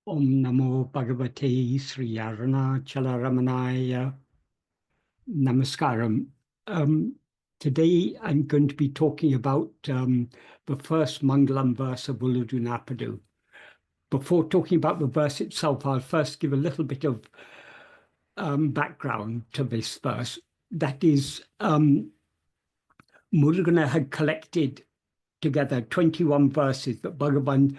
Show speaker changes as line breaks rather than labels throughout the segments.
Om Namo Bhagavate Sri Arunachala Ramanaya Namaskaram. Um, Today I'm going to be talking about the first Mangalam verse of Alludu Narpadu. Before talking about the verse itself, I'll first give a little bit of background to this verse. That is, Murugan had collected together 21 verses that Bhagavan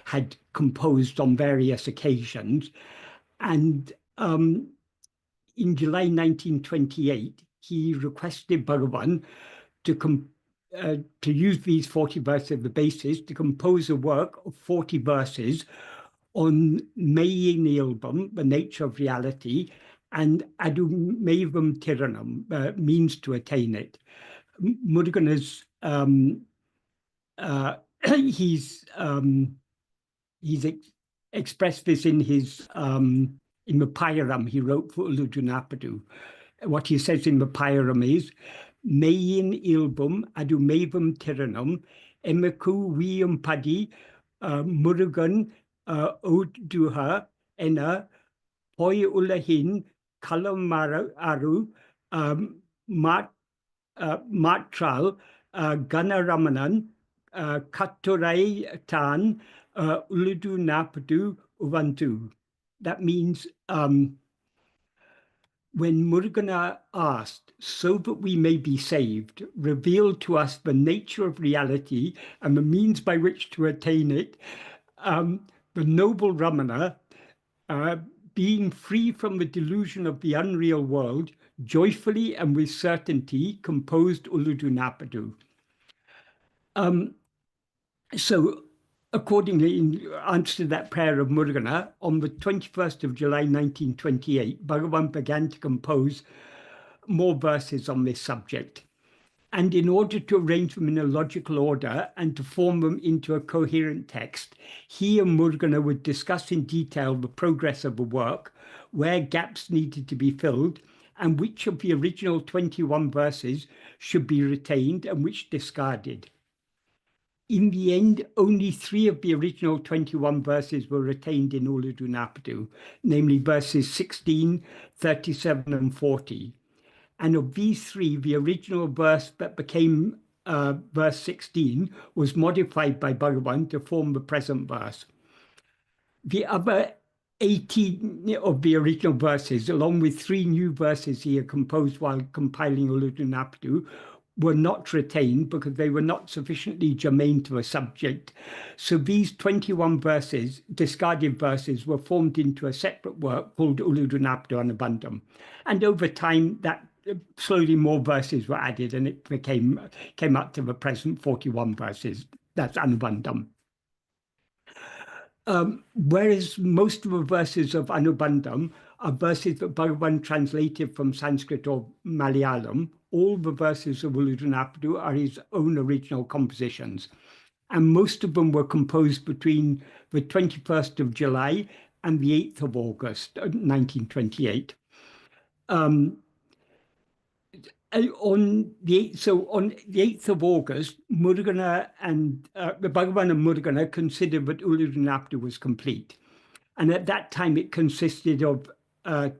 had composed on various occasions. And in July 1928, he requested Bhagavan to use these 40 verses as the basis to compose a work of 40 verses on Mayinilbam, the nature of reality, and Adumavam Tiranam, means to attain it. Murugan has he's expressed this in his in the Payaram he wrote for Alludu Narpadu. What he says in the Payaram is, Mayin ilbum adumavam tiranum emeku vium padi Murugan oduha ena poi ulahin kalamaru aru matral ganaramanan katurai tan Alludu Narpadu uvantu. That means when Murugan asked, so that we may be saved, reveal to us the nature of reality and the means by which to attain it, the noble Ramana, being free from the delusion of the unreal world, joyfully and with certainty composed Alludu Narpadu. So accordingly, in answer to that prayer of Murugan, on the 21st of July 1928, Bhagavan began to compose more verses on this subject. And in order to arrange them in a logical order and to form them into a coherent text, he and Murugan would discuss in detail the progress of the work, where gaps needed to be filled, and which of the original 21 verses should be retained and which discarded. In the end, only 3 of the original 21 verses were retained in Alludu Narpadu, namely verses 16, 37, and 40. And of these 3, the original verse that became verse 16 was modified by Bhagavan to form the present verse. The other 18 of the original verses, along with 3 new verses he had composed while compiling Alludu Narpadu, were not retained because they were not sufficiently germane to the subject. So these 21 verses, discarded verses, were formed into a separate work called Alludu Narpadu Anubandham. And over time, that slowly more verses were added, and it came up to the present 41 verses. That's Anubandham. Whereas most of the verses of Anubandham are verses that Bhagavan translated from Sanskrit or Malayalam, all the verses of Alludu Narpadu are his own original compositions. And most of them were composed between the 21st of July and the 8th of August, 1928. On the 8th of August, Murugan and Bhagavan and Murugan considered that Alludu Narpadu was complete. And at that time, it consisted of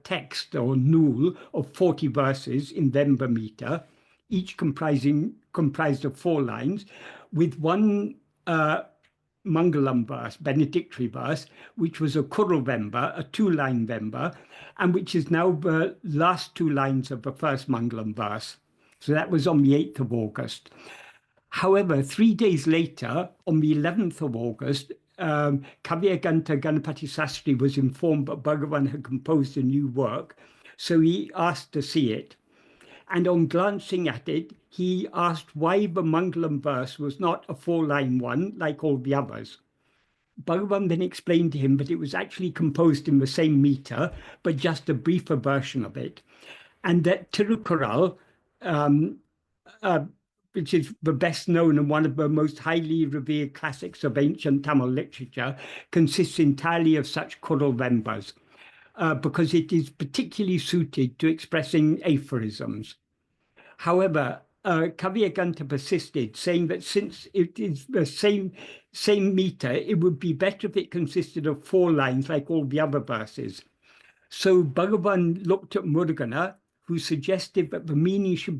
text or nul of 40 verses in Vemba meter, each comprised of 4 lines, with one Mangalam verse, benedictory verse, which was a Kurul Vemba, a 2-line Vemba, and which is now the last 2 lines of the first Mangalam verse. So that was on the 8th of August. However, 3 days later, on the 11th of August, Kavyaganta Ganapati Sastri was informed that Bhagavan had composed a new work, so he asked to see it. And on glancing at it, he asked why the Mangalam verse was not a 4-line one like all the others. Bhagavan then explained to him that it was actually composed in the same meter, but just a briefer version of it. And that Tirukural, which is the best known and one of the most highly revered classics of ancient Tamil literature, consists entirely of such Kurul Vembas, because it is particularly suited to expressing aphorisms. However, Kavyaganta persisted, saying that since it is the same meter, it would be better if it consisted of 4 lines like all the other verses. So Bhagavan looked at Murugana, who suggested that the meaning could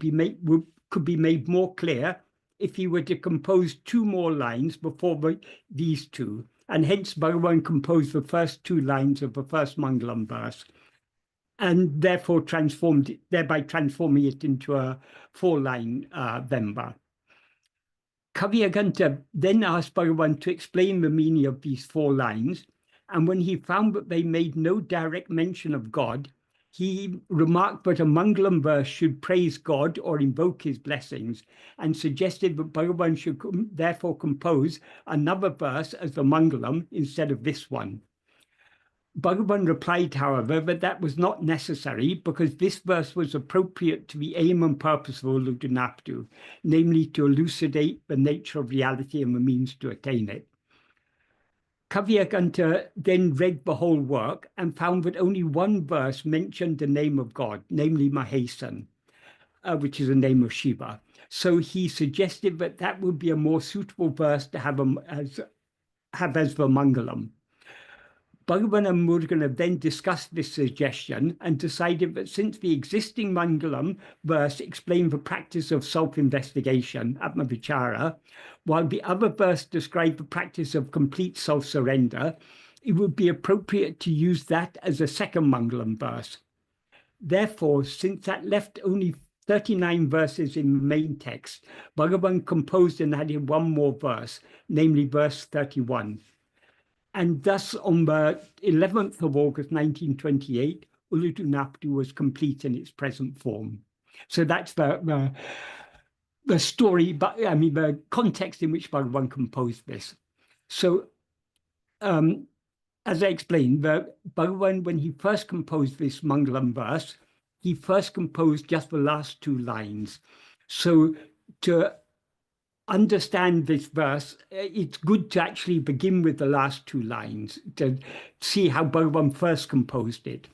be made more clear if he were to compose 2 more lines before these 2. And hence Bhagavan composed the first 2 lines of the first Mangalam verse, and therefore thereby transforming it into a 4-line Vemba. Kavyaganta then asked Bhagavan to explain the meaning of these 4 lines, and when he found that they made no direct mention of God, he remarked that a Mangalam verse should praise God or invoke his blessings, and suggested that Bhagavan should therefore compose another verse as the Mangalam instead of this one. Bhagavan replied, however, that was not necessary because this verse was appropriate to the aim and purpose of Alludu Narpadu, namely to elucidate the nature of reality and the means to attain it. Kavyaganta then read the whole work and found that only one verse mentioned the name of God, namely Mahesan, which is the name of Shiva. So he suggested that would be a more suitable verse to have as the Mangalam. Bhagavan and Murugana then discussed this suggestion and decided that since the existing Mangalam verse explained the practice of self-investigation, Atma-vichara, while the other verse described the practice of complete self-surrender, it would be appropriate to use that as a second Mangalam verse. Therefore, since that left only 39 verses in the main text, Bhagavan composed and added one more verse, namely verse 31. And thus, on the 11th of August, 1928, Alludu Narpadu was complete in its present form. So that's the story, but I mean, the context in which Bhagavan composed this. So, as I explained, Bhagavan, when he first composed this Mangalam verse, he first composed just the last 2 lines. So, to understand this verse, it's good to actually begin with the last 2 lines to see how Bhagavan first composed it.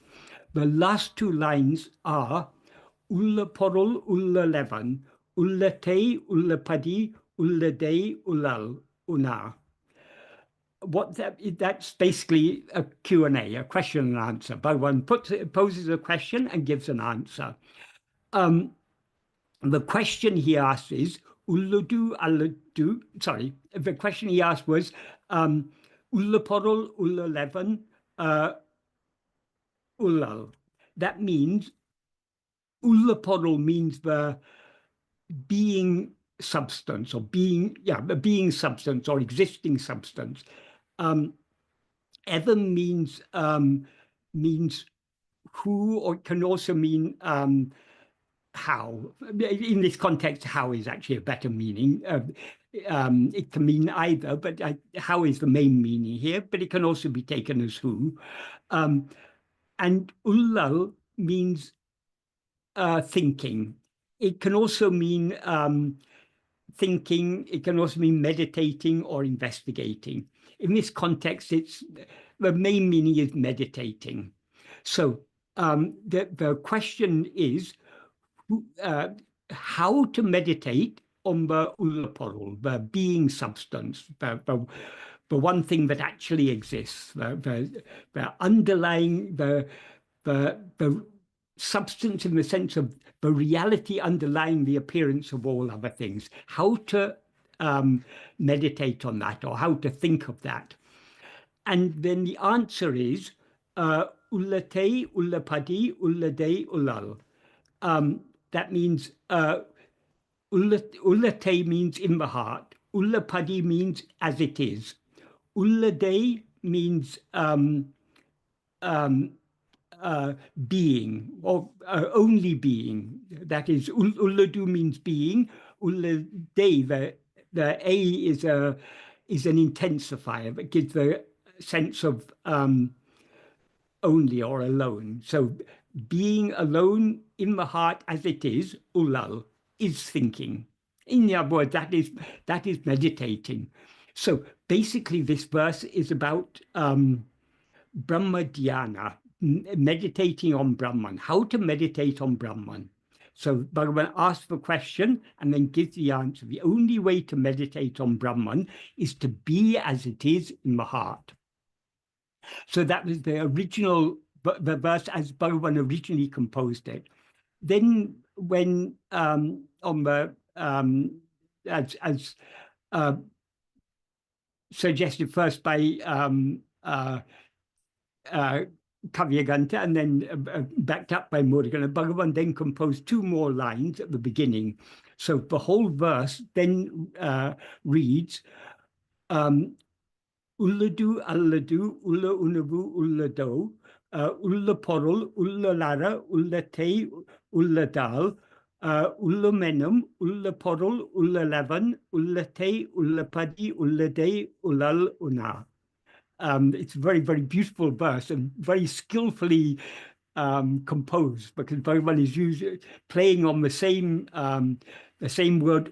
The last 2 lines are Ulla Porul Ulla Levan, Ulla Te Ulla Padi, Ulla De Ullal Una. That's basically a Q&A, a question and answer. Bhagavan poses a question and gives an answer. The question he asks is, the question he asked was, Ulla Porul, Ulla Levan, Ullal. That means, Ulla Porul means the being substance or being substance or existing substance. Evan means who, or it can also mean how. In this context, how is actually a better meaning. It can mean either, but how is the main meaning here, but it can also be taken as who. And ullal means thinking. It can also mean thinking. It can also mean meditating or investigating. In this context, the main meaning is meditating. So the question is, how to meditate on the Ullaporul, the being substance, the one thing that actually exists, the underlying, the substance in the sense of the reality underlying the appearance of all other things. How to meditate on that, or how to think of that. And then the answer is Ullate, Ullapadi, Ullade, Ullal. That means Ullate means in the heart. Ullapadi means as it is. Ullade means being, or only being. That is, Ulladu means being. Ullade, the A is an intensifier that gives the sense of only or alone. So being alone in the heart as it is, Ullal, is thinking. In other words, that is meditating. So basically this verse is about Brahma Dhyana, meditating on Brahman, how to meditate on Brahman. So Bhagavan asks the question and then gives the answer. The only way to meditate on Brahman is to be as it is in the heart. So that was the original, the verse as Bhagavan originally composed it. Then when on the as suggested first by Kavyaganta and then backed up by Murugan, Bhagavan then composed two more lines at the beginning. So the whole verse then reads, Ulladu Alladu, Ulla Unavu Ullado, Ulla Porul, Ulla Lara, Ulla Te, Ulla Dal, Ulla Menum, Ulla Porul, Ulla Levan, Ulla Te, Ulla Padi, Ulla De, Ullal Una. It's a very, very beautiful verse and very skillfully composed, because Bhagavan is playing on the same word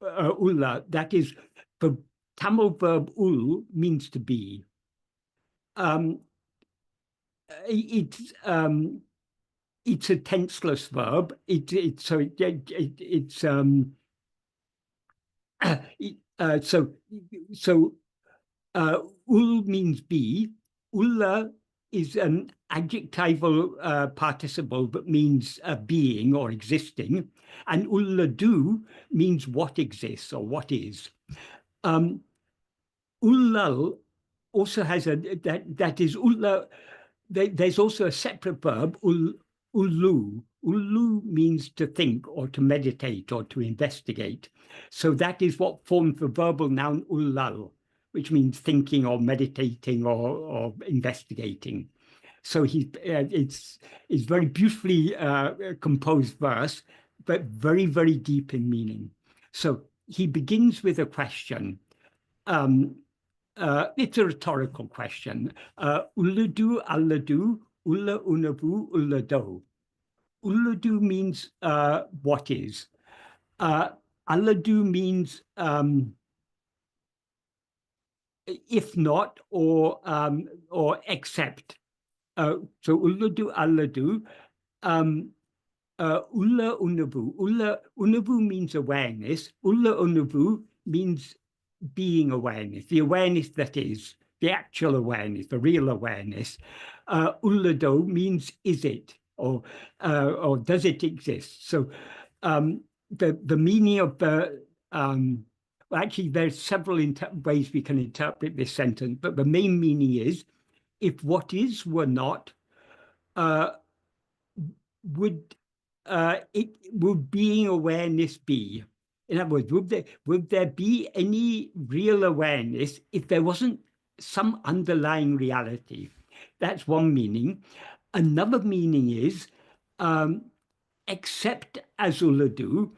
ulla. That is, the Tamil verb ul means to be. It's a tenseless verb. Ul means be. Ulla is an adjectival participle that means being or existing, and ulladu means what exists or what is. Ullal also has that is ulla. There's also a separate verb, ullu. Ullu means to think or to meditate or to investigate. So that is what forms the verbal noun ullal, which means thinking or meditating or investigating. So it's very beautifully composed verse, but very, very deep in meaning. So he begins with a question. It's a rhetorical question. Ulladu alladu, ulla unabu ullado. Ulladu means what is. Alladu means if not or except. So ulladu alladu, ulla unabu. Ulla unabu means awareness. Ulla unabu means being awareness, the awareness that is, the actual awareness, the real awareness. Ullado means is it, or does it exist? So the meaning of the actually there's several ways we can interpret this sentence, but the main meaning is, if what is were not, would being awareness be? In other words, would there be any real awareness if there wasn't some underlying reality? That's one meaning. Another meaning is, except as Ulladu,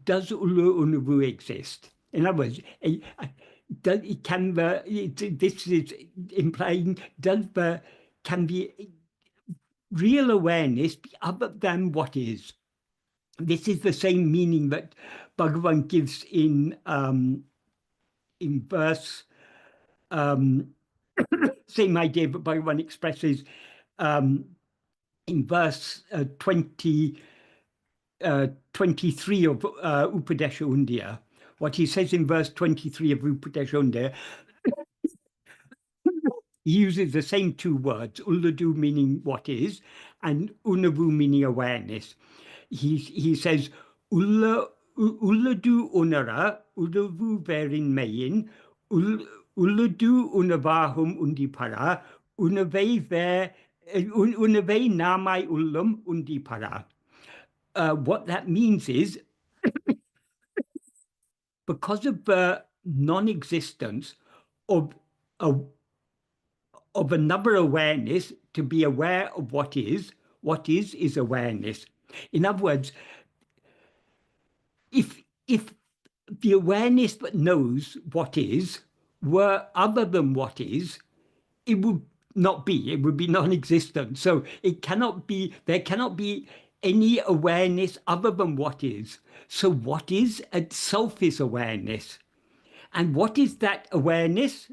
does Ullu Unubu exist? In other words, this is implying, can the real awareness be other than what is? This is the same meaning that Bhagavan gives in verse, same idea, but Bhagavan expresses in verse 23 of Upadesha Undya. What he says in verse 23 of Upadesha Undya, he uses the same two words, Ulladu meaning what is, and Unavu meaning awareness. He says, Ulladu unara, Ullavu verin mayin, Ulladu unavahum undipara, unave namai ullum undipara. What that means is, because of the non-existence of another awareness, to be aware of what is awareness. In other words, if the awareness that knows what is were other than what is, it would not be, it would be non-existent. So there cannot be any awareness other than what is. So what is itself is awareness. And what is that awareness?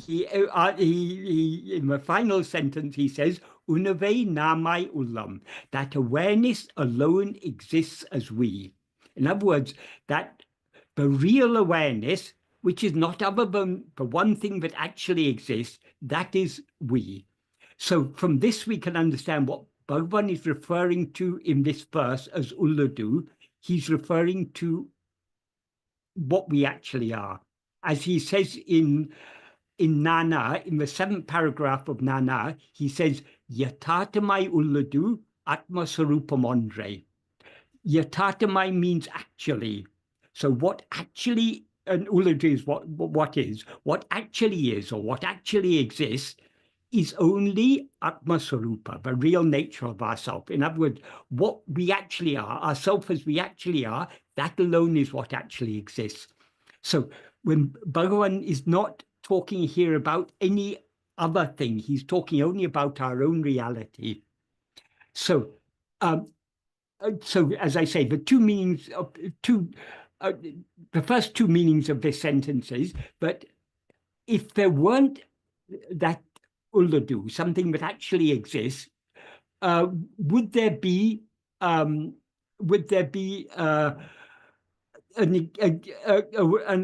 in the final sentence, he says, Unave namai ulam, that awareness alone exists as we. In other words, that the real awareness, which is not other than the one thing that actually exists, that is we. So from this, we can understand what Bhagavan is referring to in this verse as Alludu. He's referring to what we actually are. As he says in Nana, in the 7th paragraph of Nana, he says, Yatatamai Alludu Atma Sarupam Andre. Yatatamai means actually. So what actually, and Alludu is what actually is, or what actually exists, is only Atma Sarupa, the real nature of ourself. In other words, what we actually are, ourself as we actually are, that alone is what actually exists. So when Bhagavan is not talking here about any other thing, he's talking only about our own reality. So, as I say, the first two meanings of this sentence is that if there weren't that Uladu, something that actually exists, would there be an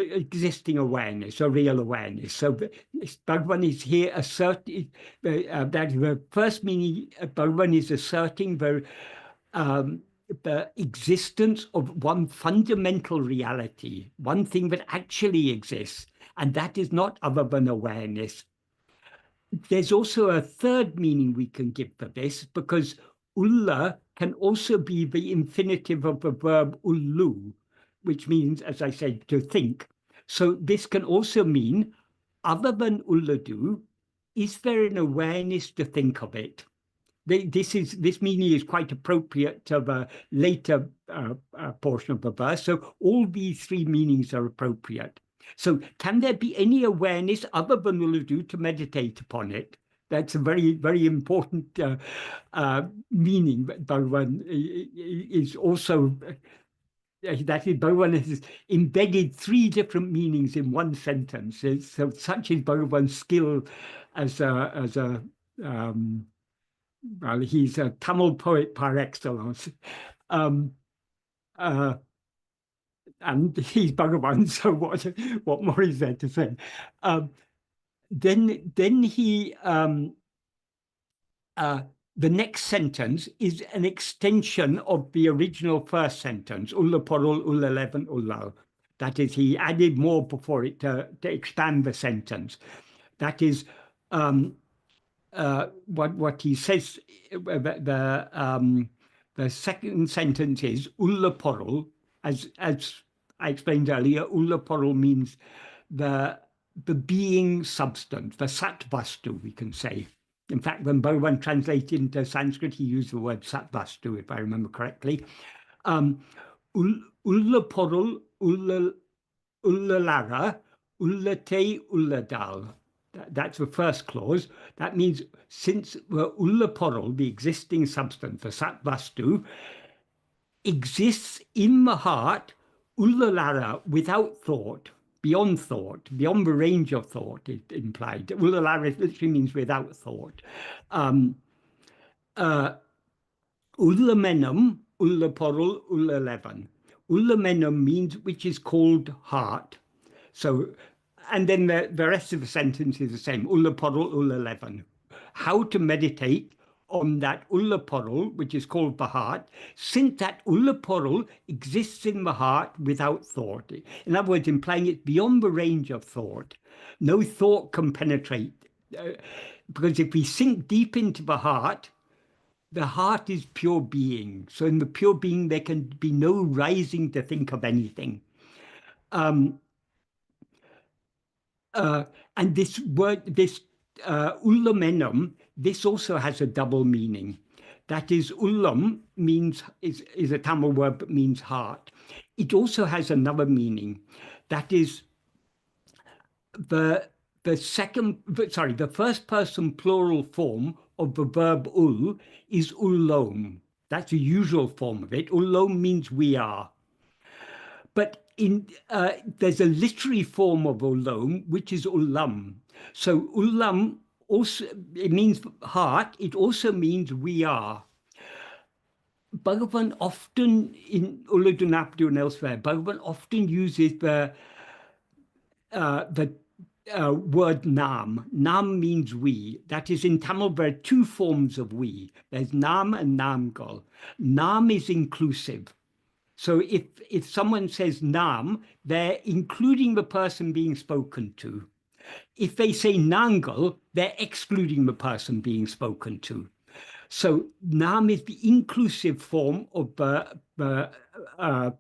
existing awareness, a real awareness? So Bhagavan is here asserting that the first meaning Bhagavan is asserting the existence of one fundamental reality, one thing that actually exists, and that is not other than awareness. There's also a third meaning we can give for this, because ulla can also be the infinitive of the verb ullu, which means, as I said, to think. So this can also mean, other than ulladu, is there an awareness to think of it? This meaning is quite appropriate to the later portion of the verse. So all these three meanings are appropriate. So can there be any awareness other than Uladu to meditate upon it? That's a very, very important meaning. But Bhagavan is also, that is, Bhagavan has embedded three different meanings in one sentence. So such is Bhagavan's skill as a well, he's a Tamil poet par excellence. And he's Bhagavan, so what more is there to say? Then he, the next sentence is an extension of the original first sentence, Ulla Porul, Ulla Leven, Ulla. That is, he added more before it to expand the sentence. That is, what he says, the second sentence is Ulla Porul, as I explained earlier. Ulla Porul means the being substance, the Satvastu, we can say. In fact, when Bhagavan translated into Sanskrit, he used the word Satvastu, if I remember correctly. Ulla Porul, Ulla Lara, Ullate Ulladal. That's the first clause. That means since the Ulla Porul, the existing substance, the Satvastu, exists in the heart, Ullalara, without thought, beyond the range of thought, it implied. Ullalara literally means without thought. Ullamenam, Ulla Porul, Ulla Levan. Ullamenam means which is called heart. So, and then the rest of the sentence is the same. Ulla Porul, Ulla Levan. How to meditate on that Ulla Porul, which is called the heart, since that Ulla Porul exists in the heart without thought. In other words, implying it's beyond the range of thought. No thought can penetrate. Because if we sink deep into the heart is pure being. So in the pure being, there can be no rising to think of anything. And this word, this ullamenam, this also has a double meaning. That is, ullam is a Tamil word that means heart. It also has another meaning. That is the first person plural form of the verb ul is ullom. That's the usual form of it. Ullom means we are. But there's a literary form of ulom, which is ullam. So ullam also, it means heart. It also means we are. Bhagavan often in Alludu Narpadu and elsewhere, Bhagavan often uses the word nam. Nam means we. That is, in Tamil, there are two forms of we. There's nam and namgal. Nam is inclusive. So if someone says nam, they're including the person being spoken to. If they say nangal, they're excluding the person being spoken to. So nam is the inclusive form of the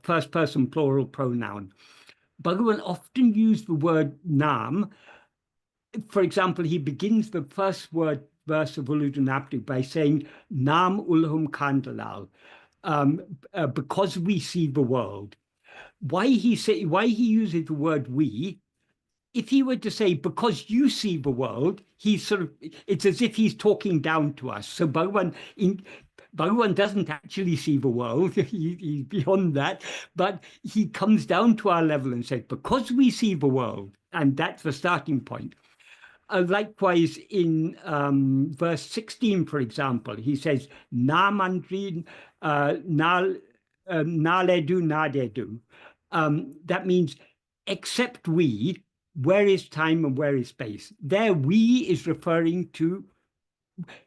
first person plural pronoun. Bhagavan often used the word nam. For example, he begins the first verse of Alludu Narpadu by saying, Nam ulhum kandalal, because we see the world. Why he uses the word we? If he were to say, because you see the world, it's as if he's talking down to us. So Bhagavan doesn't actually see the world. He's beyond that. But he comes down to our level and says, because we see the world, and that's the starting point. Likewise, in verse 16, for example, he says, Na mandri naledu nadedu. That means, except we, where is time and where is space? There, we is referring to,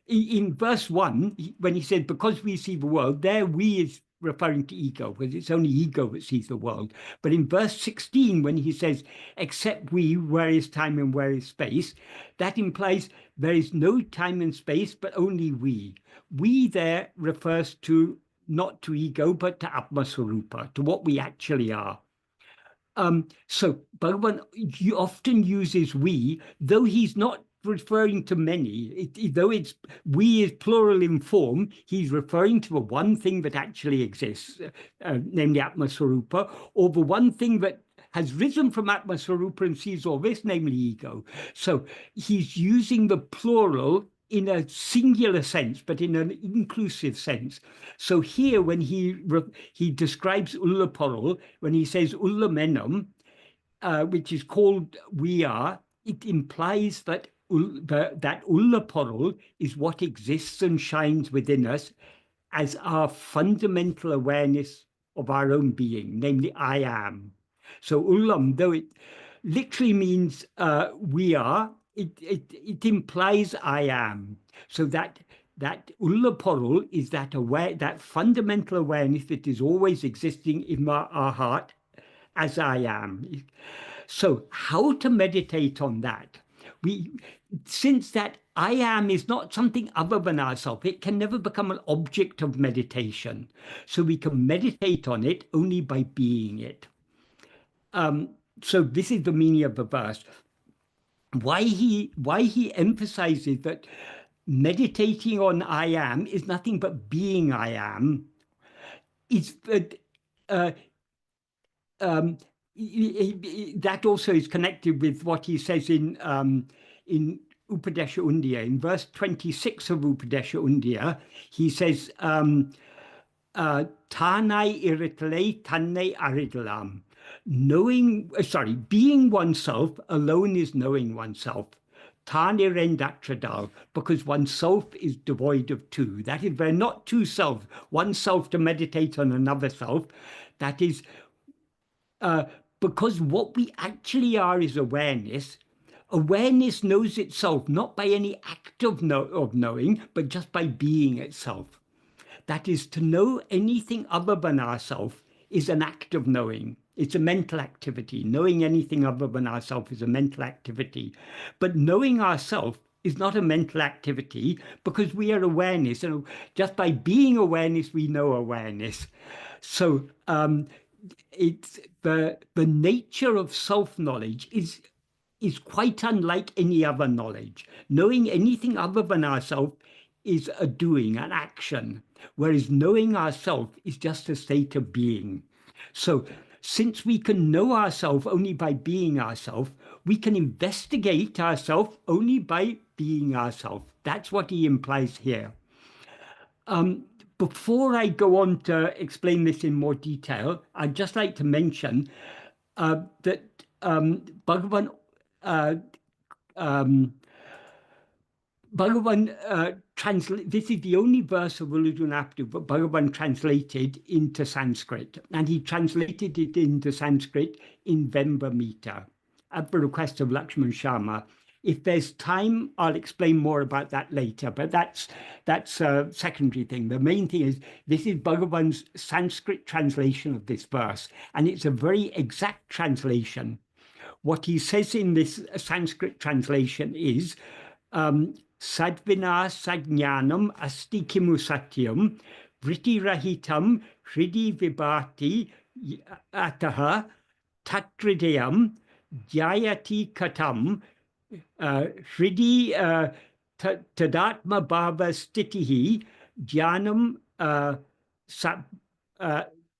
in verse 1, when he said, because we see the world, there we is referring to ego, because it's only ego that sees the world. But in verse 16, when he says, except we, where is time and where is space, that implies there is no time and space, but only we. We there refers to not to ego, but to Atma Swarupa, to what we actually are. So Bhagavan often uses we, though he's not referring to many, though it's we is plural in form, he's referring to the one thing that actually exists, namely Atma Swarupa, or the one thing that has risen from Atma Swarupa and sees all this, namely ego. So he's using the plural in a singular sense, but in an inclusive sense. So here, when he describes Ullaporul, when he says Ullamenam, which is called we are, it implies that that Ullaporul is what exists and shines within us as our fundamental awareness of our own being, namely I am. So Ullam, though it literally means we are, it implies I am. So that Ullaporul is that fundamental awareness that is always existing in our heart as I am. So how to meditate on that? Since that I am is not something other than ourselves, it can never become an object of meditation. So we can meditate on it only by being it. So this is the meaning of the verse. Why he emphasizes that meditating on I am is nothing but being I am is that that also is connected with what he says in Upadesha Undiyya. In verse 26 of Upadesha Undiyya, he says, Tanai iritale tanne aridalam. Being oneself alone is knowing oneself. Tanirendachadal, because oneself is devoid of two. That is, there are not two selves, one self to meditate on another self. That is, because what we actually are is awareness. Awareness knows itself not by any act of knowing, but just by being itself. That is, to know anything other than ourself is an act of knowing. It's a mental activity. Knowing anything other than ourself is a mental activity. But knowing ourself is not a mental activity because we are awareness. And just by being awareness, we know awareness. So it's the nature of self-knowledge is quite unlike any other knowledge. Knowing anything other than ourselves is a doing, an action, whereas knowing ourselves is just a state of being. So since we can know ourselves only by being ourselves, we can investigate ourselves only by being ourselves. That's what he implies here. Before I go on to explain this in more detail, I'd just like to mention that Bhagavan uh, um, Bhagavan this is the only verse of Alludu Narpadu that Bhagavan translated into Sanskrit, and he translated it into Sanskrit in Vemba meter at the request of Lakshman Sharma. If there's time, I'll explain more about that later, but that's a secondary thing. The main thing is this is Bhagavan's Sanskrit translation of this verse, and it's a very exact translation. What he says in this Sanskrit translation is Sadvina Sajnanam Asti Kimu Satyam Vritti Rahitam Hridi Vibhati Ataha Tatridayam Jayati Katam Hridi Tadatma Bhava Stitihi Jnanam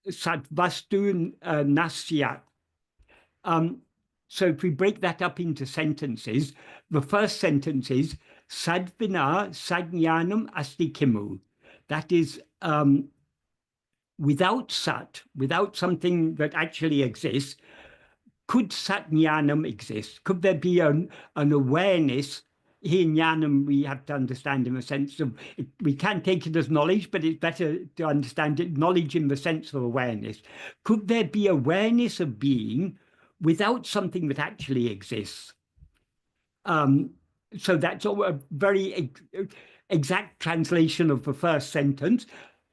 Sadvastu Nasyat. So if we break that up into sentences, the first sentence is Sadvina Sajnanam Asti Kimu. That is, without Sat, without something that actually exists, could Satnyanam exist? Could there be an awareness? Here, Jnanam, we have to understand in the sense of, we can take it as knowledge, but it's better to understand it, knowledge in the sense of awareness. Could there be awareness of being without something that actually exists? So that's a very exact translation of the first sentence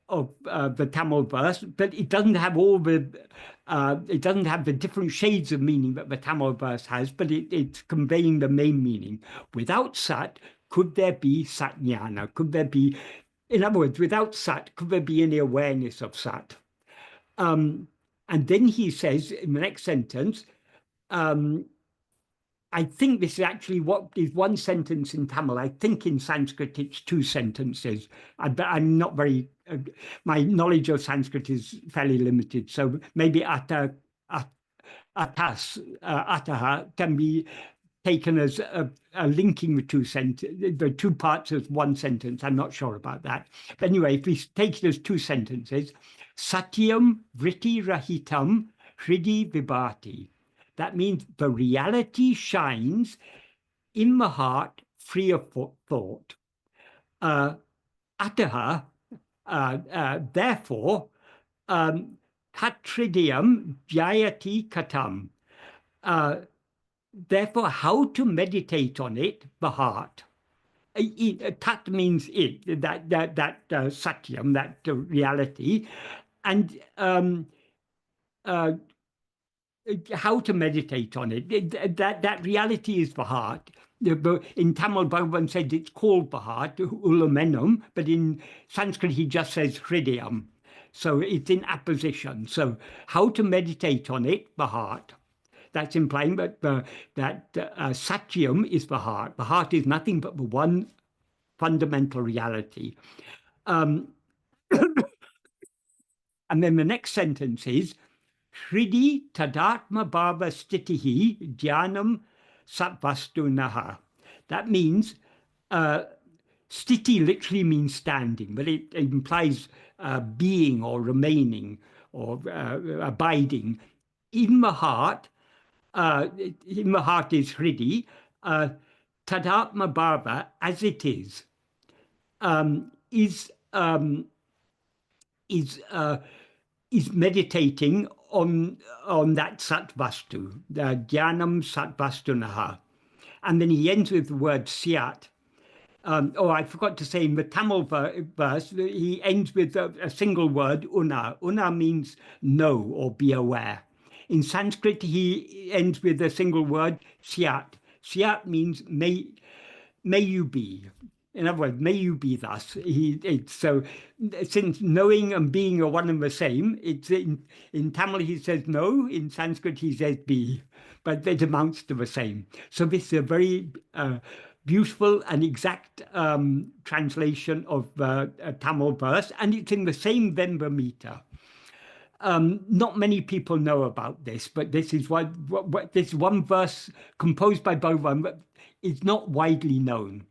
of the Tamil verse, but it doesn't have all the different shades of meaning that the Tamil verse has, but it's conveying the main meaning. Without Sat, could there be Satnyana? Could there be, in other words, without Sat, could there be any awareness of Sat? And then he says in the next sentence, I think this is actually what is one sentence in Tamil. I think in Sanskrit it's two sentences. I'm not very, my knowledge of Sanskrit is fairly limited. So maybe ataha can be taken as linking the two parts as one sentence. I'm not sure about that. But anyway, if we take it as two sentences, Satyam Vritti Rahitam Hridi Vibhati. That means the reality shines in the heart, free of thought. Ataha, therefore, Tatridiyam Jayati Katam. Therefore, how to meditate on it, the heart. Tat means it, that satyam, that reality. And how to meditate on it. That reality is the heart. In Tamil, Bhagavan said it's called the heart, ulamenam, but in Sanskrit he just says hridayam. So it's in apposition. So how to meditate on it, the heart. That's implying that satyam is the heart. The heart is nothing but the one fundamental reality. And then the next sentence is, Hridi tadatma bhava stitihi jnanam satvastu naha. That means, stiti literally means standing, but it implies being or remaining or abiding. In the heart is Hridi, tadatma bhava, as it is meditating on that satvastu, the jnanam satvastu naha. And then he ends with the word syat. I forgot to say in the Tamil verse, he ends with a single word, una. Una means know or be aware. In Sanskrit, he ends with a single word, syat. Syat means may you be. In other words, may you be thus. So since knowing and being are one and the same, it's in Tamil he says no, in Sanskrit he says be, but it amounts to the same. So this is a very beautiful and exact translation of a Tamil verse, and it's in the same Vemba meter. Not many people know about this, but this is this one verse composed by Bhagavan, but it's not widely known.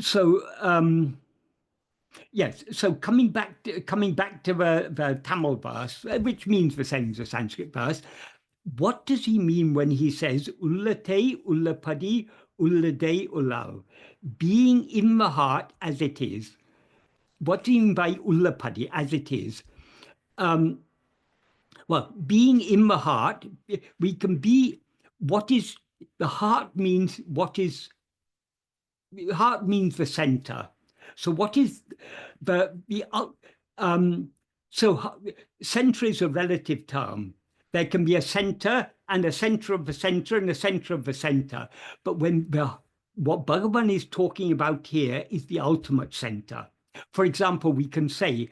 so yes, so coming back to the Tamil verse, which means the same as the Sanskrit verse, what does he mean when he says ullate ullapadi ullade ullal, being in the heart as it is? What do you mean by ullapadi, as it is? Um, well, being in the heart, we can be what is the heart means what is heart means the center. So what is the so center is a relative term. There can be a center and a center of the center and a center of the center. But what Bhagavan is talking about here is the ultimate center. For example, we can say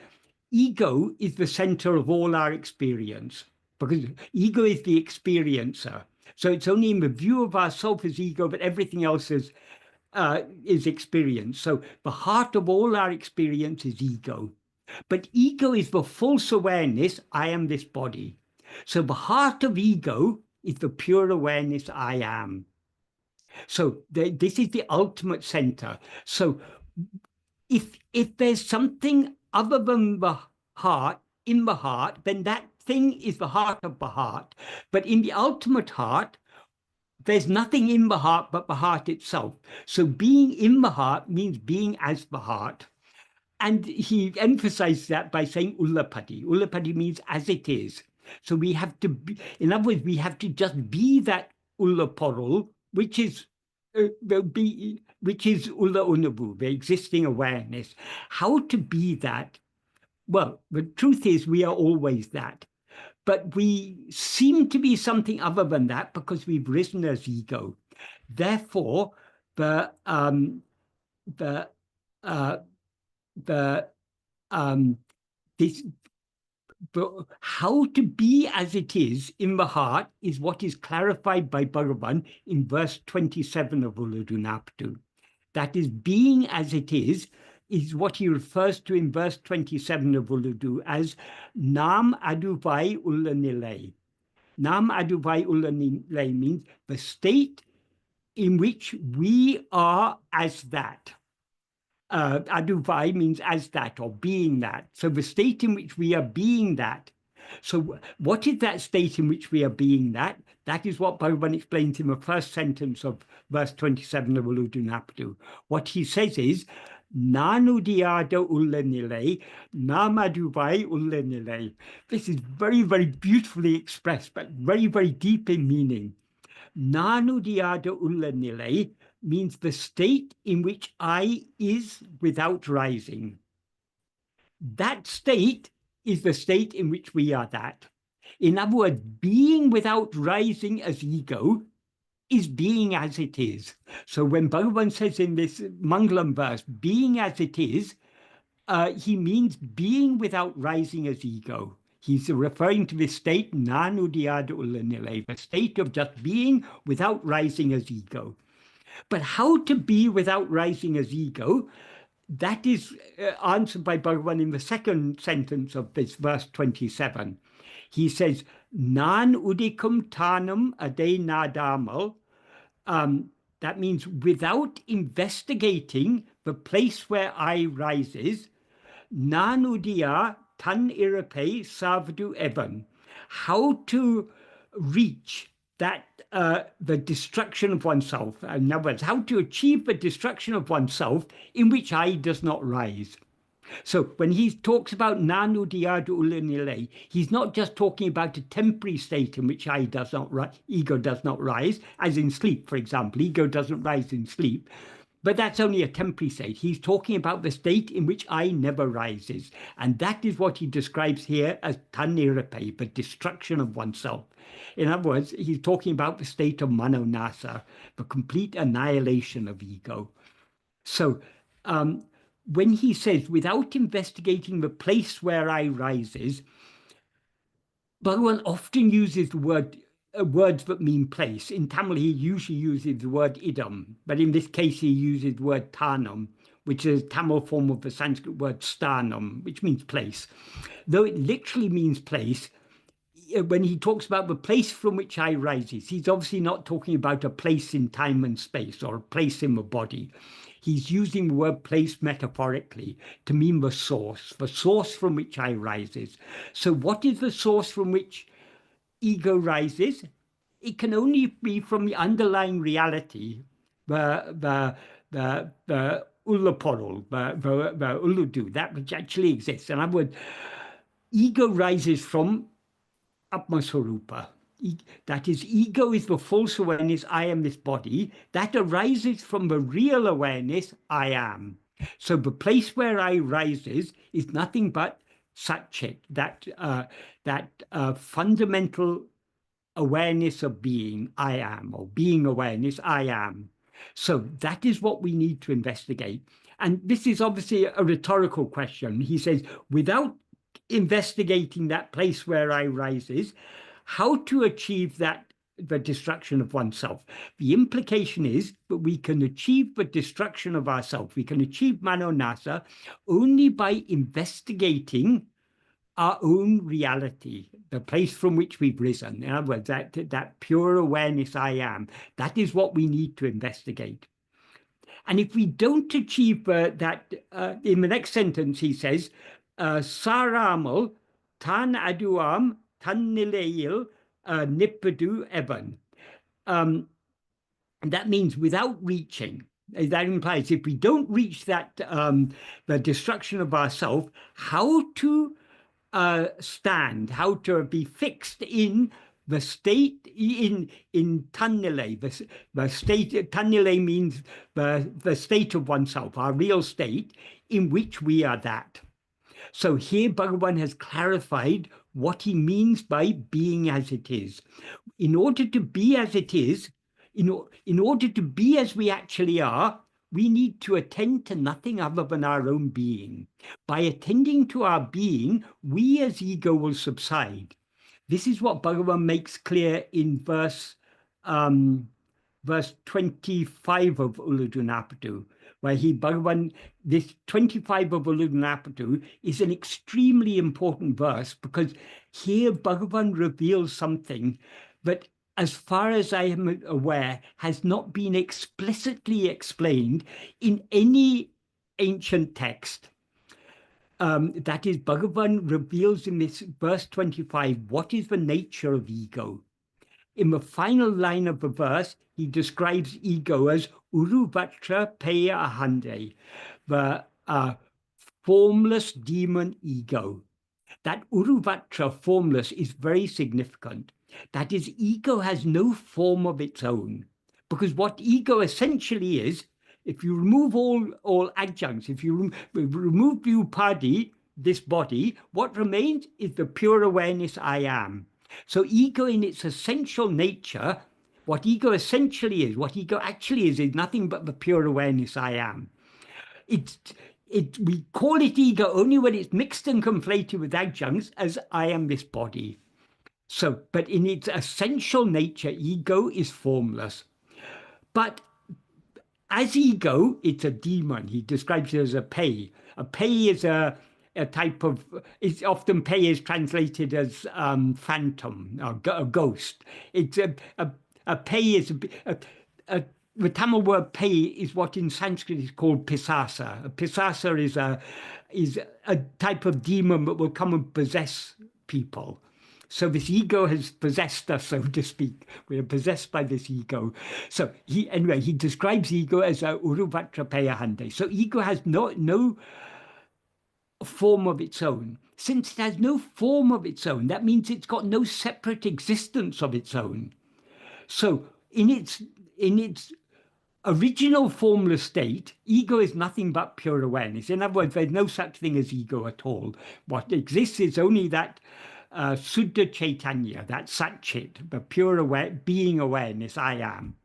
ego is the center of all our experience because ego is the experiencer. So it's only in the view of ourself as ego that everything else is experience. So the heart of all our experience is ego. But ego is the false awareness, I am this body. So the heart of ego is the pure awareness, I am. So this is the ultimate center. So if there's something other than the heart in the heart, then that thing is the heart of the heart. But in the ultimate heart, there's nothing in the heart but the heart itself. So being in the heart means being as the heart. And he emphasizes that by saying ullapati. Ullapati means as it is. So we have to be, in other words, we have to just be that ullaporul, which is ulla unabu, the existing awareness. How to be that? Well, the truth is we are always that. But we seem to be something other than that because we've risen as ego. Therefore, the the uh, the this how to be as it is in the heart is what is clarified by Bhagavan in verse 27 of Alludu Narpadu. That is, being as it is what he refers to in verse 27 of Alludu as Nam Aduvai Ulla Nilay. Nam Aduvai Ulla Nilay means the state in which we are as that. Aduvai means as that or being that. So the state in which we are being that. So what is that state in which we are being that? That is what Bhagavan explains in the first sentence of verse 27 of Alludu Narpadu. What he says is, Nanu diada ulla nilay, namaduvai ulla nilay. This is very, very beautifully expressed, but very, very deep in meaning. Nanu diada ulla nilay means the state in which I is without rising. That state is the state in which we are that. In other words, being without rising as ego is being as it is. So when Bhagavan says in this Mangalam verse, being as it is, he means being without rising as ego. He's referring to this state, nanu diada ulla nilay, the state of just being without rising as ego. But how to be without rising as ego, that is answered by Bhagavan in the second sentence of this verse 27. He says, Nan udikum tanam ade nadamal. That means without investigating the place where I rises, nanudia tan irape savdu evan. How to reach that the destruction of oneself. In other words, how to achieve the destruction of oneself in which I does not rise. So when he talks about nanu diadu ulanile, he's not just talking about a temporary state in which ego does not rise, as in sleep, for example. Ego doesn't rise in sleep. But that's only a temporary state. He's talking about the state in which I never rises. And that is what he describes here as tanirape, the destruction of oneself. In other words, he's talking about the state of manonasa, the complete annihilation of ego. So when he says, without investigating the place where I rises, Bhagavan often uses the words that mean place. In Tamil, he usually uses the word idam, but in this case, he uses the word tanam, which is a Tamil form of the Sanskrit word stanam, which means place. Though it literally means place, when he talks about the place from which I rises, he's obviously not talking about a place in time and space or a place in the body. he's using the word place metaphorically to mean the source from which I rises. So what is the source from which ego rises? It can only be from the underlying reality, the Ullaporul, the Ulludu, that which actually exists. In other words, ego rises from Atmaswarupa. That is, ego is the false awareness, I am this body. That arises from the real awareness, I am. So the place where I rises is nothing but Satchit, that fundamental awareness of being, I am, or being awareness, I am. So that is what we need to investigate. And this is obviously a rhetorical question. He says, without investigating that place where I rises, how to achieve that, the destruction of oneself. The implication is that we can achieve the destruction of ourself. We can achieve Manonasa only by investigating our own reality, the place from which we've risen. In other words, that pure awareness I am, that is what we need to investigate. And if we don't achieve that, in the next sentence he says, Saramal tan aduam tan nileil nipadu eban. That means without reaching. That implies if we don't reach that, the destruction of ourself, how to stand, how to be fixed in the state, in Tannile. The state, Tannile means the state of oneself, our real state, in which we are that. So here Bhagavan has clarified what he means by being as it is. In order to be as it is, in order to be as we actually are, we need to attend to nothing other than our own being. By attending to our being, we as ego will subside. This is what Bhagavan makes clear in verse 25 of Alludu Narpadu, where Bhagavan, this 25 of Alludu Narpadu is an extremely important verse, because here Bhagavan reveals something that, as far as I am aware, has not been explicitly explained in any ancient text. That is, Bhagavan reveals in this verse 25 what is the nature of ego. In the final line of the verse, he describes ego as Uruvatra Peya Ahande, the formless demon ego. That Uruvatra, formless, is very significant. That is, ego has no form of its own, because what ego essentially is, if you remove all adjuncts, if you remove the upadi, this body, what remains is the pure awareness I am. So ego in its essential nature, what ego essentially is, what ego actually is nothing but the pure awareness I am. We call it ego only when it's mixed and conflated with adjuncts as I am this body. So, but in its essential nature, ego is formless. But as ego, it's a demon. He describes it as a pei. A pei is a type of, it's often pei is translated as phantom, or a ghost. It's a pei is the Tamil word pei is what in Sanskrit is called pisasa. A pisasa is a type of demon that will come and possess people. So this ego has possessed us, so to speak. We are possessed by this ego. So he describes ego as a Uruvatra Peyahande. So ego has no form of its own. Since it has no form of its own, that means it's got no separate existence of its own. So in its original formless state, ego is nothing but pure awareness. In other words, there's no such thing as ego at all. What exists is only that Suddha Chaitanya, that Satchit, the pure being awareness, I am.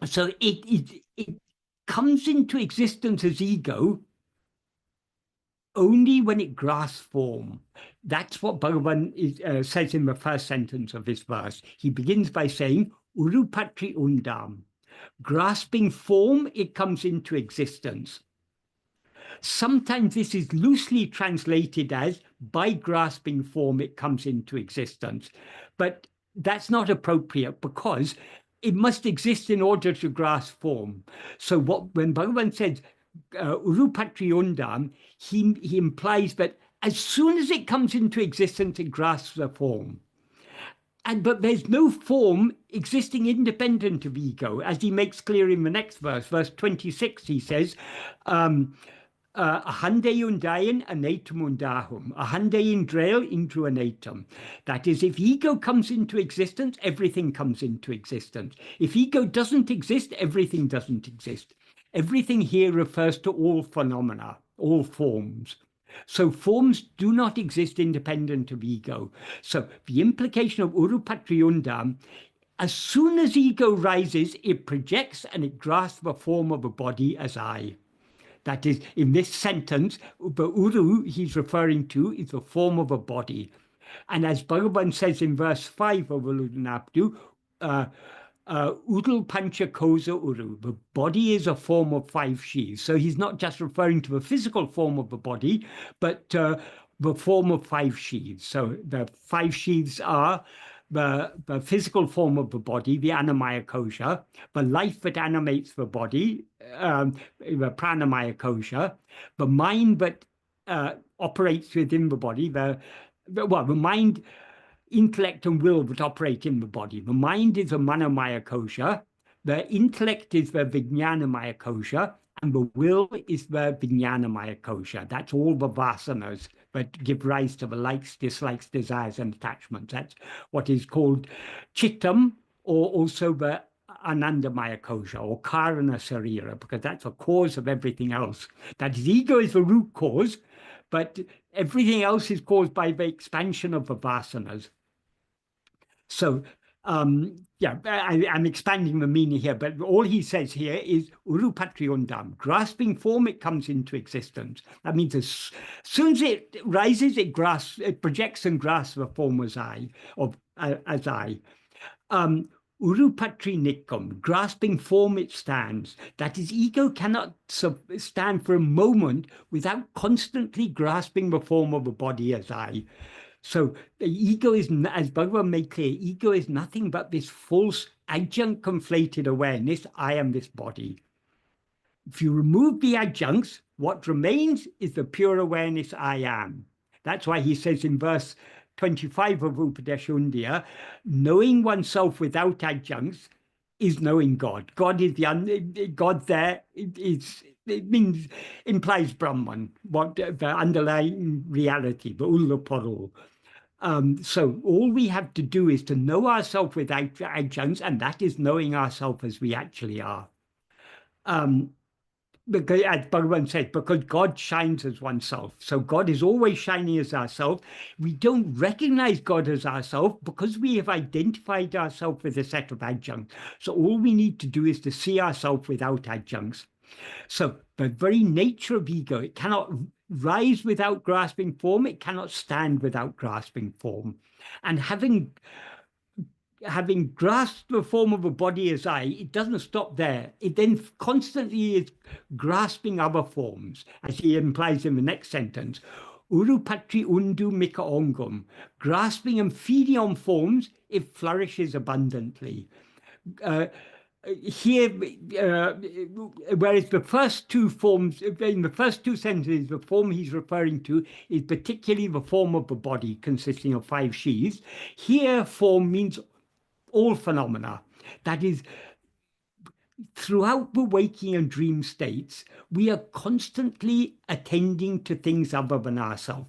So it comes into existence as ego only when it grasps form. That's what Bhagavan says in the first sentence of this verse. He begins by saying, Urupatri undam. Grasping form, it comes into existence. Sometimes this is loosely translated as, by grasping form, it comes into existence. But that's not appropriate, because it must exist in order to grasp form. So when Bhagavan says Urupatri Undam, he implies that as soon as it comes into existence, it grasps a form. But there's no form existing independent of ego, as he makes clear in the next verse 26. He says, ahande undayan anatum undahum, ahande indrail indru anatum. That is, if ego comes into existence, everything comes into existence. If ego doesn't exist, everything doesn't exist. Everything here refers to all phenomena, all forms. So forms do not exist independent of ego. So the implication of Urupatri Undam, as soon as ego rises, it projects and it grasps the form of a body as I. That is, in this sentence, the Uru he's referring to is the form of a body. And as Bhagavan says in verse 5 of Alludu Narpadu, Udal Pancha Kosa Uru, the body is a form of 5 sheaths. So he's not just referring to the physical form of the body, but the form of 5 sheaths. So the 5 sheaths are the physical form of the body, the Annamaya Kosha, the life that animates the body, the Pranamaya Kosha, the mind that operates within the body, the mind, intellect and will that operate in the body. The mind is a Manomaya Kosha, the intellect is the Vijnanamaya Kosha, and the will is the Vijnanamaya Kosha. That's all the vasanas that give rise to the likes, dislikes, desires, and attachments. That's what is called Chittam, or also the Anandamaya Kosha, or Karana Sarira, because that's the cause of everything else. That is, ego is the root cause, but everything else is caused by the expansion of the vasanas. So, yeah, I'm expanding the meaning here, but all he says here is Urupatri Undam, grasping form, it comes into existence. That means as soon as it rises, it projects and grasps the form as I. Urupatri Nikkam, grasping form, it stands. That is, ego cannot stand for a moment without constantly grasping the form of a body as I. So the ego is, as Bhagavan made clear, ego is nothing but this false adjunct conflated awareness, I am this body. If you remove the adjuncts, what remains is the pure awareness I am. That's why he says in verse 25 of Upadesha, knowing oneself without adjuncts is knowing God. God is God there. It means, implies Brahman, what the underlying reality, the Ullaparu. So all we have to do is to know ourselves without adjuncts, and that is knowing ourselves as we actually are. Because, as Bhagavan said, because God shines as oneself. So God is always shining as ourself. We don't recognize God as ourself because we have identified ourselves with a set of adjuncts. So all we need to do is to see ourselves without adjuncts. So the very nature of ego, it cannot rise without grasping form. It cannot stand without grasping form. And having grasped the form of a body as I, it doesn't stop there. It then constantly is grasping other forms, as he implies in the next sentence. Urupatri undu mika ongum, grasping and feeding on forms, it flourishes abundantly. Here, whereas the first two forms, in the first two sentences, the form he's referring to is particularly the form of the body consisting of 5 sheaths. Here, form means all phenomena. That is, throughout the waking and dream states, we are constantly attending to things other than ourselves.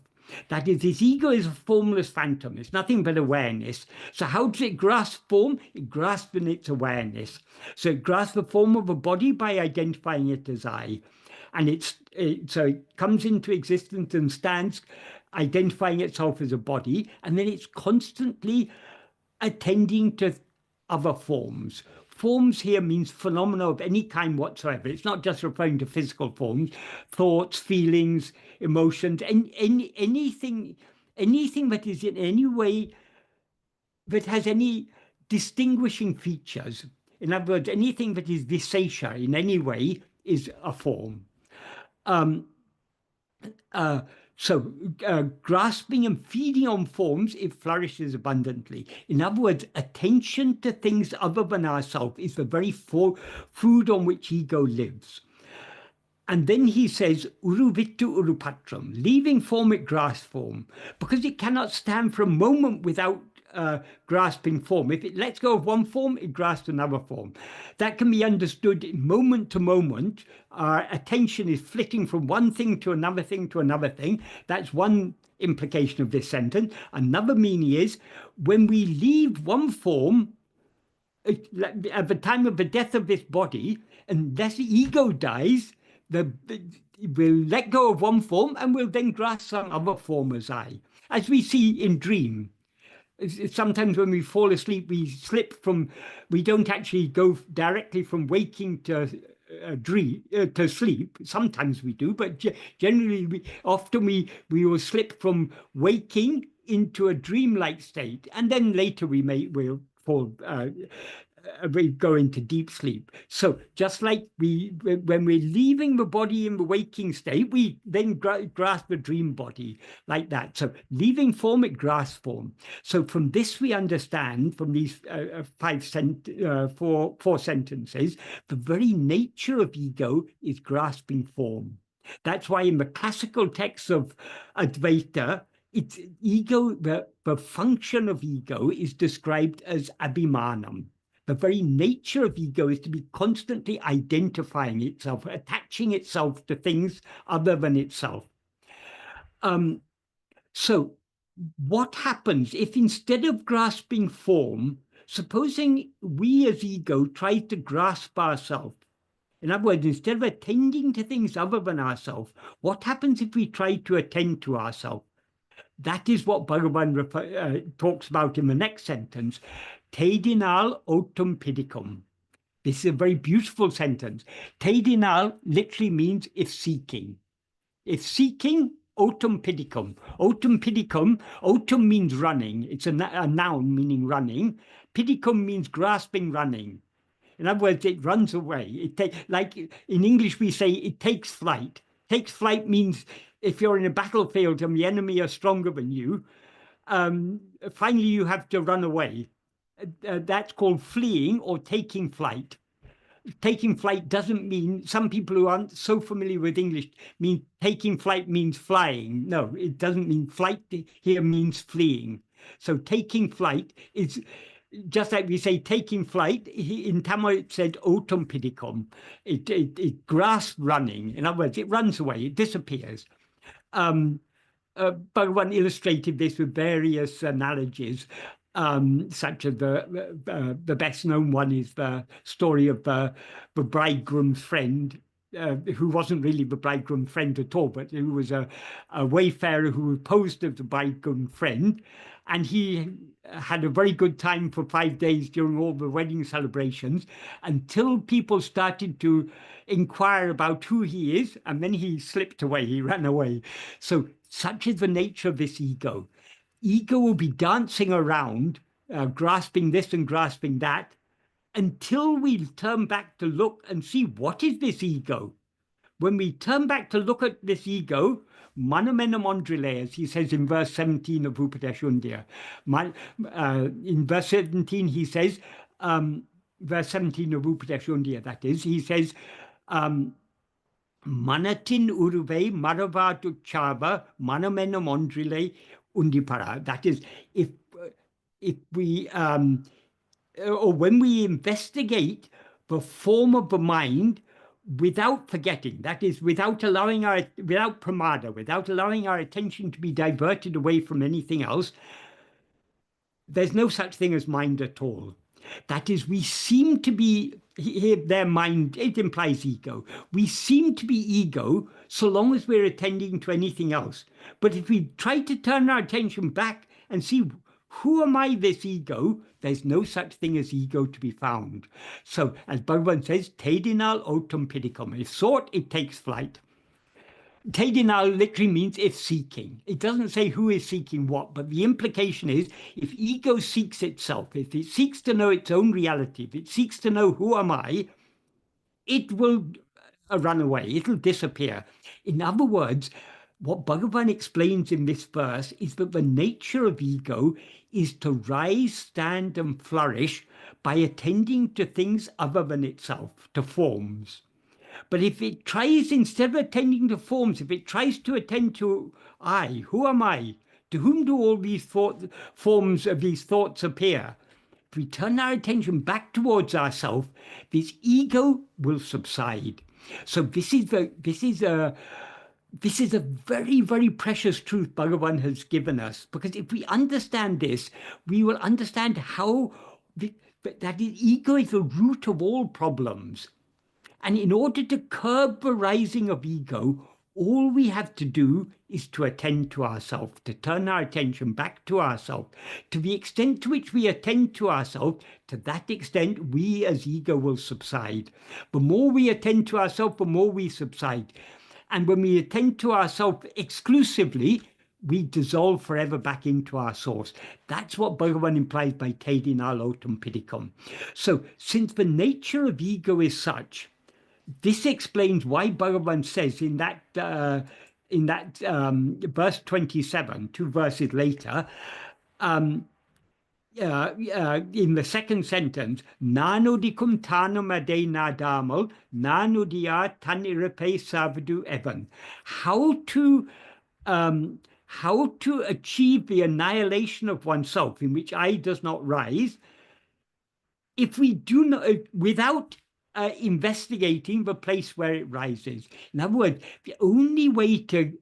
That is, this ego is a formless phantom. It's nothing but awareness. So how does it grasp form? It grasps in its awareness. So it grasps the form of a body by identifying it as I. And so it comes into existence and stands identifying itself as a body. And then it's constantly attending to other forms. Forms here means phenomena of any kind whatsoever. It's not just referring to physical forms, thoughts, feelings, emotions, and anything that is in any way, that has any distinguishing features. In other words, anything that is visesha in any way is a form. So, grasping and feeding on forms, it flourishes abundantly. In other words, attention to things other than ourselves is the very food on which ego lives. And then he says, uruvittu urupatram, leaving form it grasps form, because it cannot stand for a moment without grasping form. If it lets go of one form, it grasps another form. That can be understood moment to moment. Our attention is flitting from one thing to another thing to another thing. That's one implication of this sentence. Another meaning is when we leave one form, at the time of the death of this body, unless the ego dies, we'll let go of one form and we'll then grasp some other form as I. As we see in dream, sometimes when we fall asleep, we slip from, we don't actually go directly from waking to dream to sleep. Sometimes we do, but generally, often we will slip from waking into a dreamlike state, and then later will fall. We go into deep sleep. So just like when we're leaving the body in the waking state, we then grasp the dream body like that. So leaving form, it grasps form. So from this we understand, from these four sentences, the very nature of ego is grasping form. That's why in the classical texts of Advaita, it's ego, the function of ego is described as abhimanam. The very nature of ego is to be constantly identifying itself, attaching itself to things other than itself. So what happens if instead of grasping form, supposing we as ego try to grasp ourselves? In other words, instead of attending to things other than ourselves, what happens if we try to attend to ourselves? That is what Bhagavan talks about in the next sentence. Tedinal otum pidicum. This is a very beautiful sentence. Tedinal literally means if seeking. If seeking, otum pidicum. Otum pidicum, otum means running. It's a noun meaning running. Pidicum means grasping, running. In other words, it runs away. Like in English, we say it takes flight. Takes flight means if you're in a battlefield and the enemy are stronger than you, finally you have to run away. That's called fleeing or taking flight. Taking flight doesn't mean, some people who aren't so familiar with English mean taking flight means flying. No, it doesn't mean flight here means fleeing. So taking flight is just like we say taking flight, in Tamil it said otum pidicum. It grasps running. In other words, it runs away, it disappears. Bhagavan illustrated this with various analogies, such as the best known one is the story of the bridegroom's friend, who wasn't really the bridegroom's friend at all, but who was a wayfarer who posed as the bridegroom's friend. And he had a very good time for 5 days during all the wedding celebrations until people started to inquire about who he is. And then he slipped away, he ran away. So such is the nature of this ego. Ego will be dancing around, grasping this and grasping that, until we turn back to look and see what is this ego. When we turn back to look at this ego, Manamena Mondrile, as he says in verse 17 of Upadeshundya. In verse 17, he says, verse 17 of Upadeshundya, that is, he says, Manatin uruve maravatu chava manamena mondrile undipara. That is, if we, or when we investigate the form of the mind without forgetting, that is, without pramada, without allowing our attention to be diverted away from anything else, there's no such thing as mind at all. That is, we seem to be, here, their mind, it implies ego. We seem to be ego so long as we're attending to anything else. But if we try to turn our attention back and see, who am I, this ego? There's no such thing as ego to be found. So, as Bhagavan says, Tedinal otum pidicum. If sought, it takes flight. Tedinal literally means if seeking. It doesn't say who is seeking what, but the implication is if ego seeks itself, if it seeks to know its own reality, if it seeks to know who am I, it will run away, it'll disappear. In other words, What Bhagavan explains in this verse is that the nature of ego is to rise, stand, and flourish by attending to things other than itself, to forms. But if it tries, instead of attending to forms, if it tries to attend to I, who am I? To whom do all these forms of these thoughts appear? If we turn our attention back towards ourselves, this ego will subside. So this is a very, very precious truth Bhagavan has given us, because if we understand this, we will understand how that ego is the root of all problems. And in order to curb the rising of ego, all we have to do is to attend to ourselves, to turn our attention back to ourselves. To the extent to which we attend to ourselves, to that extent we as ego will subside. The more we attend to ourselves, the more we subside. And when we attend to ourselves exclusively, we dissolve forever back into our source. That's what Bhagavan implies by Tedinalotam Pidikam. So since the nature of ego is such, this explains why Bhagavan says in that verse 27, 2 verses later, in the second sentence, Nanodikum tanum ade nadamal, nanudia tanirape savadu evan. How to achieve the annihilation of oneself, in which I does not rise, if we do not, without investigating the place where it rises. In other words, the only way to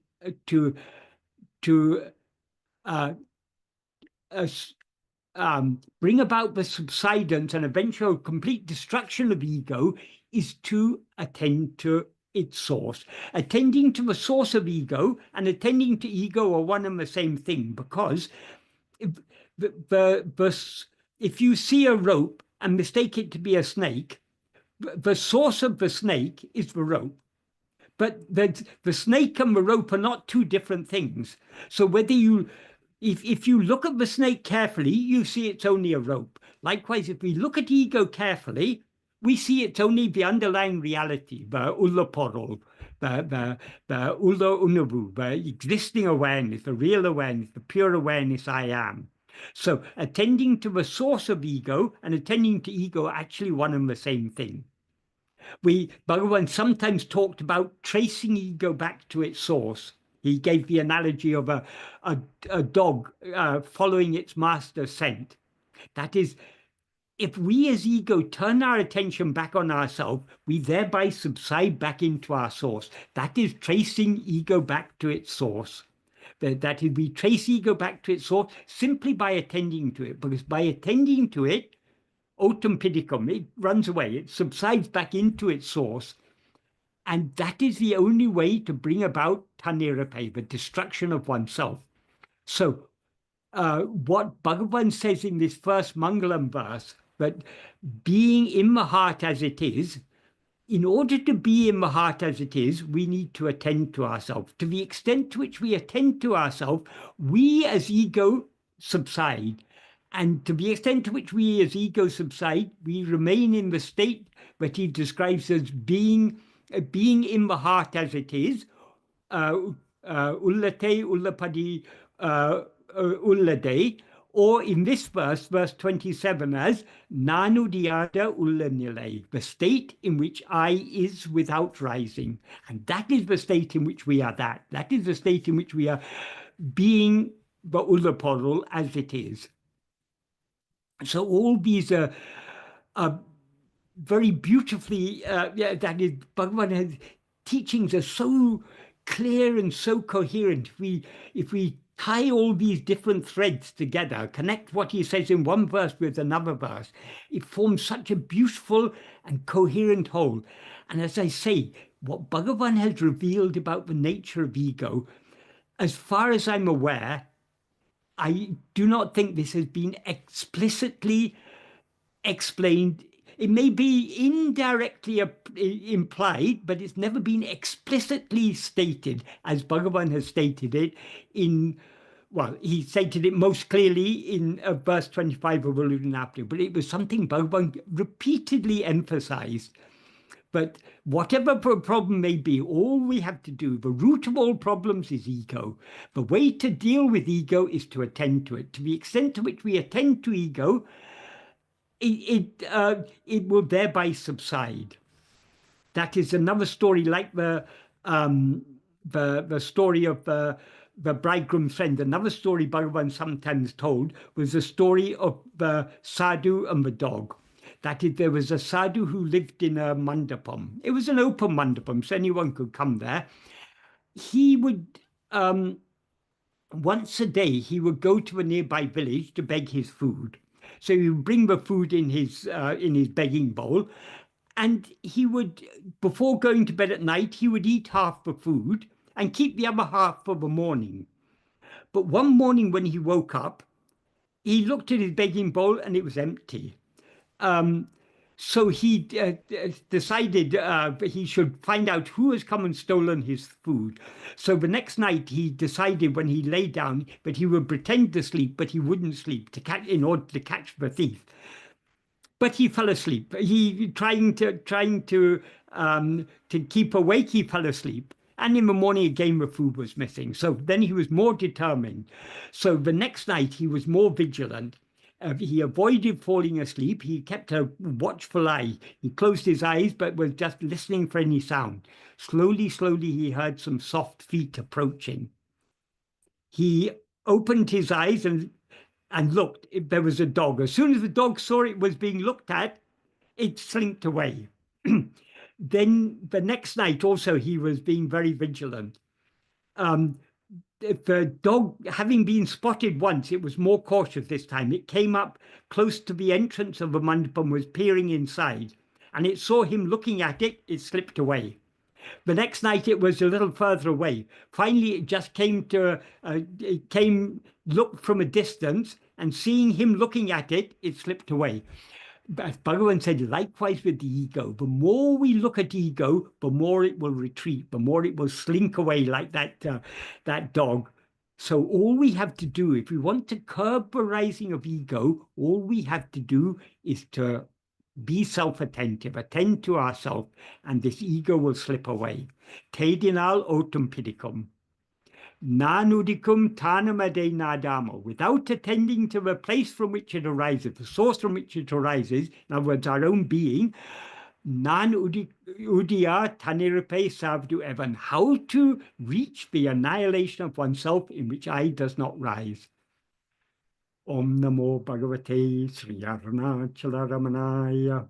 bring about the subsidence and eventual complete destruction of ego is to attend to its source. Attending to the source of ego and attending to ego are one and the same thing, because if you see a rope and mistake it to be a snake, the source of the snake is the rope. But the snake and the rope are not two different things. So if you look at the snake carefully, you see it's only a rope. Likewise, if we look at ego carefully, we see it's only the underlying reality, the ullaporol, the ulla unavu, the existing awareness, the real awareness, the pure awareness I am. So attending to the source of ego and attending to ego are actually one and the same thing. Bhagavan sometimes talked about tracing ego back to its source. He gave the analogy of a dog following its master's scent. That is, if we as ego turn our attention back on ourselves, we thereby subside back into our source. That is tracing ego back to its source. That is, we trace ego back to its source simply by attending to it, because by attending to it, otum pidicum, it runs away, it subsides back into its source. And that is the only way to bring about tanirape, the destruction of oneself. So what Bhagavan says in this first Mangalam verse, that being in the heart as it is, in order to be in the heart as it is, we need to attend to ourselves. To the extent to which we attend to ourselves, we as ego subside. And to the extent to which we as ego subside, we remain in the state that he describes as being in the heart as it is, ullate, ullapadi, ullade, or in this verse 27, as nanu diyada ullanilay, the state in which I is without rising. And that is the state in which we are that. That is the state in which we are being the ullaporul as it is. So all these are very beautifully, that is, Bhagavan's teachings are so clear and so coherent. If we tie all these different threads together, connect what he says in one verse with another verse, it forms such a beautiful and coherent whole. And as I say, what Bhagavan has revealed about the nature of ego, as far as I'm aware, I do not think this has been explicitly explained. It may be indirectly implied, but it's never been explicitly stated, as Bhagavan has stated it in, well, he stated it most clearly in verse 25 of Alludu Narpadu, but it was something Bhagavan repeatedly emphasized. But whatever problem may be, all we have to do, the root of all problems is ego. The way to deal with ego is to attend to it. To the extent to which we attend to ego, it will thereby subside. That is another story, like the story of the bridegroom's friend. Another story Bhagavan sometimes told was the story of the sadhu and the dog. That is, there was a sadhu who lived in a mandapam. It was an open mandapam, so anyone could come there. He would once a day he would go to a nearby village to beg his food. So he would bring the food in his begging bowl, and he would, before going to bed at night, he would eat half the food and keep the other half for the morning. But one morning when he woke up, he looked at his begging bowl and it was empty. So he decided he should find out who has come and stolen his food. So the next night he decided, when he lay down, that he would pretend to sleep, but he wouldn't sleep in order to catch the thief. But he fell asleep. He trying to keep awake, he fell asleep. And in the morning again, the food was missing. So then he was more determined. So the next night he was more vigilant. He avoided falling asleep. He kept a watchful eye. He closed his eyes, but was just listening for any sound. Slowly, slowly, he heard some soft feet approaching. He opened his eyes and looked. There was a dog. As soon as the dog saw it was being looked at, it slinked away. Then the next night also he was being very vigilant. The dog, having been spotted once, it was more cautious this time. It came up close to the entrance of the mandapam, was peering inside, and it saw him looking at it. It slipped away. The next night it was a little further away. Finally, it just looked from a distance, and seeing him looking at it, it slipped away. As Bhagavan said, likewise with the ego, the more we look at ego, the more it will retreat, the more it will slink away like that dog. So all we have to do, if we want to curb the rising of ego, all we have to do is to be self-attentive, attend to ourselves, and this ego will slip away. Tedinal otum pidicum. Nanudikum tanamade nadama. Without attending to the place from which it arises, the source from which it arises, in other words, our own being, nan udiya taniripe savdu evan. How to reach the annihilation of oneself in which I does not rise. Om Namo Bhagavate Sri Arunachala Ramanaya.